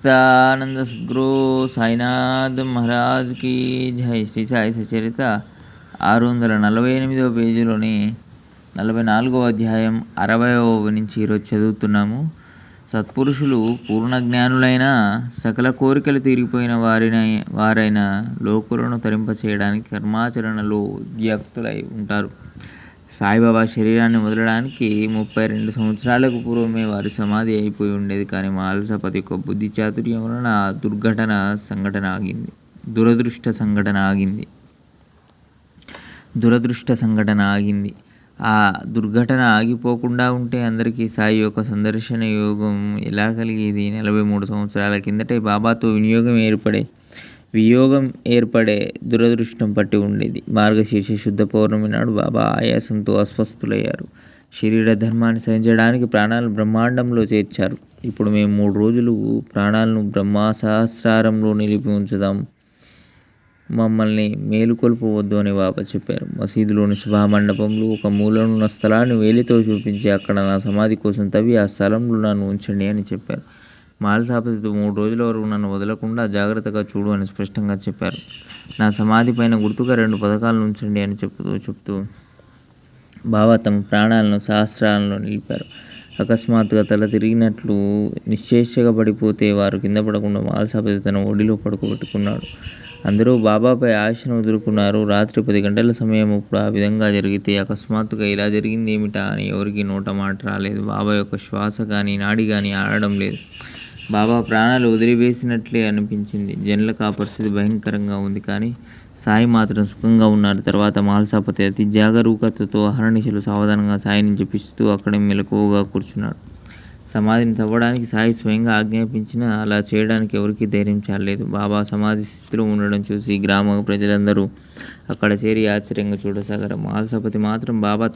సచిదానంద సద్గురు సాయినాథ్ మహారాజ్ కి జై. శ్రీ సాయి సచరిత 648వ పేజీలోని 44వ అధ్యాయం 60వ నుంచి ఈరోజు చదువుతున్నాము. సత్పురుషులు పూర్ణజ్ఞానులైన సకల కోరికలు తీరిపోయిన వారైన లోకులను తరింపచేయడానికి కర్మాచరణలో ఉద్యుక్తులై ఉంటారు. సాయిబాబా శరీరాన్ని వదలడానికి 32 సంవత్సరాలకు పూర్వమే వారి సమాధి అయిపోయి ఉండేది. కానీ మాల్సాపతి యొక్క బుద్ధి చాతుర్యం వలన ఆ దురదృష్ట సంఘటన ఆగింది. ఆ దుర్ఘటన ఆగిపోకుండా ఉంటే అందరికీ సాయి యొక్క సందర్శన యోగం ఎలా కలిగేది? 43 సంవత్సరాల కిందటే బాబాతో వియోగం ఏర్పడే దురదృష్టం పట్టి ఉండేది. మార్గశీర్ష శుద్ధ పౌర్ణమి నాడు బాబా ఆయాసంతో అస్వస్థులయ్యారు. శరీర ధర్మాన్ని సహించడానికి ప్రాణాలను బ్రహ్మాండంలో చేర్చారు. ఇప్పుడు మేము 3 రోజులు ప్రాణాలను బ్రహ్మసహస్రారంలో నిలిపి ఉంచుదాం. మమ్మల్ని మేలుకొల్పవద్దు అని బాబా చెప్పారు. మసీదులోని సభామండపంలో ఒక మూలనున్న స్థలాన్ని వేలితో చూపించి అక్కడ నా సమాధి కోసం తవ్వి ఆ స్థలంలో నన్ను ఉంచండి అని చెప్పారు. మాల్సాపతితో 3 రోజుల వరకు నన్ను వదలకుండా జాగ్రత్తగా చూడు అని స్పష్టంగా చెప్పారు. నా సమాధి పైన గుర్తుగా 2 పథకాలను ఉంచండి అని చెప్తూ బాబా తమ ప్రాణాలను సహస్రాలలో నిలిపారు. అకస్మాత్తుగా తల తిరిగినట్లు నిశ్చేష్గా పడిపోతే వారు కింద పడకుండా మాల్సాపతి తన ఒడిలో పడుకోబెట్టుకున్నాడు. అందరూ బాబాపై ఆశను వదులుకున్నారు. రాత్రి 10 గంటల సమయం ఇప్పుడు ఆ విధంగా జరిగితే అకస్మాత్తుగా ఇలా జరిగింది ఏమిటా అని ఎవరికి నోట మాట రాలేదు. బాబా యొక్క శ్వాస కానీ నాడి కానీ ఆడడం లేదు. బాబా ప్రాణాలు వదిలివేసినట్లే అనిపించింది. జనులకు ఆ పరిస్థితి భయంకరంగా ఉంది. కానీ సాయి మాత్రం సుఖంగా ఉన్నారు. తర్వాత మాల్సాపతి అతి జాగరూకతతో అహర్నిశలు సావధానంగా సాయిని జపిస్తూ అక్కడే మెలకువగా కూర్చున్నాడు. సమాధిని తవ్వడానికి సాయి స్వయంగా ఆజ్ఞాపించినా అలా చేయడానికి ఎవరికీ ధైర్యం చాలలేదు. బాబా సమాధి స్థితిలో ఉండడం చూసి గ్రామ ప్రజలందరూ అక్కడ చేరి ఆశ్చర్యంగా చూడసాగారు. మాల్సాపతి మాత్రం బాబా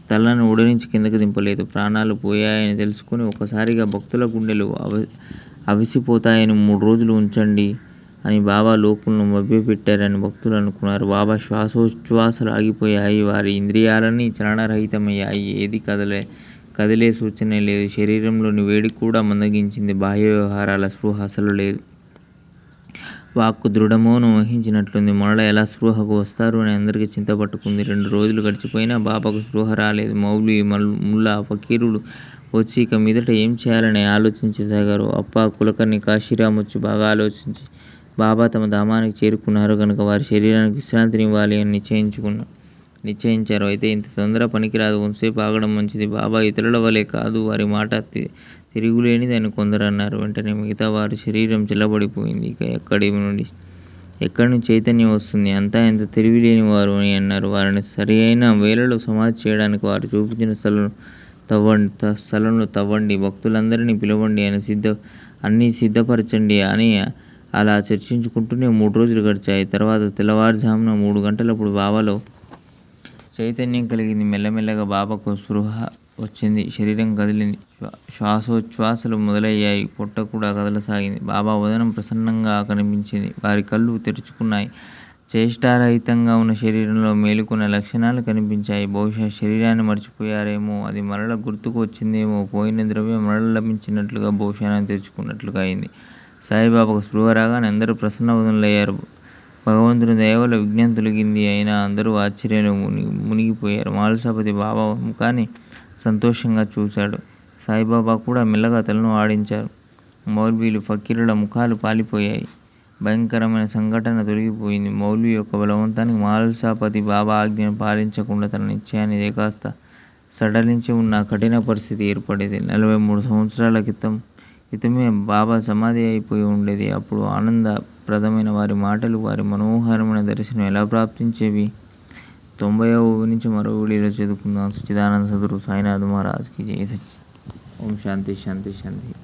తలను ఒడి నుంచి కిందకు దింపలేదు. ప్రాణాలు పోయాయని తెలుసుకుని ఒక్కసారిగా భక్తుల గుండెలు అవిసిపోతాయని 3 రోజులు ఉంచండి అని బాబా లోకులను మభ్యపెట్టారని భక్తులు అనుకున్నారు. బాబా శ్వాసోచ్ఛ్వాసాలు ఆగిపోయాయి. వారి ఇంద్రియాలన్నీ చలనరహితమయ్యాయి. ఏది కదిలే సూచన లేదు. శరీరంలోని వేడి కూడా మందగించింది. బాహ్య వ్యవహారాల స్పృహ అసలు లేదు. వాక్కు దృఢమౌనం వహించినట్లుంది. మరల ఎలా స్పృహకు వస్తారు అని అందరికీ చింత పట్టుకుంది. 2 రోజులు గడిచిపోయినా బాబాకు స్పృహ రాలేదు. మౌల్వీ, ముల్లా, ఫకీరులు వచ్చి ఇక మీదట ఏం చేయాలని ఆలోచించసాగారు. కులకర్ణి, కాశీరాం వచ్చి బాగా ఆలోచించి బాబా తమ ధామానికి చేరుకున్నారు కనుక వారి శరీరానికి విశ్రాంతినివ్వాలి అని నిశ్చయించారు. అయితే ఇంత తొందర పనికిరాదు, కొంతసేపు ఆగడం మంచిది. బాబా ఇతరుల వలె కాదు, వారి మాట తిరుగులేనిది అని కొందరు అన్నారు. వెంటనే మిగతా వారి శరీరం చిల్లబడిపోయింది. ఇక ఎక్కడి నుంచి చైతన్యం వస్తుంది? అంతా ఎంత తెలివిలేని వారు అని అన్నారు. వారిని సరి అయిన వేళలో సమాధి చేయడానికి వారు చూపించిన స్థలంలో తవ్వండి, భక్తులందరినీ పిలవండి, అన్నీ సిద్ధపరచండి అని అలా చర్చించుకుంటూనే 3 రోజులు గడిచాయి. తర్వాత తెల్లవారుజామున 3 గంటలప్పుడు బాబాలో చైతన్యం కలిగింది. మెల్లమెల్లగా బాబాకు స్పృహ వచ్చింది. శరీరం కదిలింది. శ్వాసోచ్ఛ్వాసాలు మొదలయ్యాయి. పొట్ట కూడా కదలసాగింది. బాబా వదనం ప్రసన్నంగా కనిపించింది. వారి కళ్ళు తెరుచుకున్నాయి. చేష్టారహితంగా ఉన్న శరీరంలో మేలుకున్న లక్షణాలు కనిపించాయి. బహుశా శరీరాన్ని మర్చిపోయారేమో, అది మరల గుర్తుకు వచ్చిందేమో, పోయిన ద్రవ్యం మరల లభించినట్లుగా భవిష్యాన్ని తెరుచుకున్నట్లుగా అయింది. సాయిబాబాకు స్పృహ రాగానే అందరూ ప్రసన్నవదనులయ్యారు. భగవంతుని దయవల్ల విఘ్నం తొలగింది. అయినా అందరూ ఆశ్చర్యంలో మునిగిపోయారు. మాల్సాపతి బాబా ముఖాన్ని సంతోషంగా చూశాడు. సాయిబాబా కూడా మెల్లగా తలను ఆడించారు. మౌల్వీలు, ఫకీరుల ముఖాలు పాలిపోయాయి. భయంకరమైన సంఘటన తొలగిపోయింది. మౌల్వీ యొక్క బలవంతానికి మాల్సాపతి బాబా ఆజ్ఞను పాలించకుండా తన నిశ్చయాన్ని కాస్త సడలించి ఉన్న కఠిన పరిస్థితి ఏర్పడేది. 43 సంవత్సరాల క్రితమే బాబా సమాధి అయిపోయి ఉండేది. అప్పుడు ఆనందప్రదమైన వారి మాటలు, వారి మనోహరమైన దర్శనం ఎలా ప్రాప్తించేవి? 90వ నుంచి మరో వీడియోలో చదువుకుందాం. సచ్చిదానంద సద్గురు సాయినాథ్ మహారాజ్ కి జై. ఓం శాంతి శాంతి శాంతి.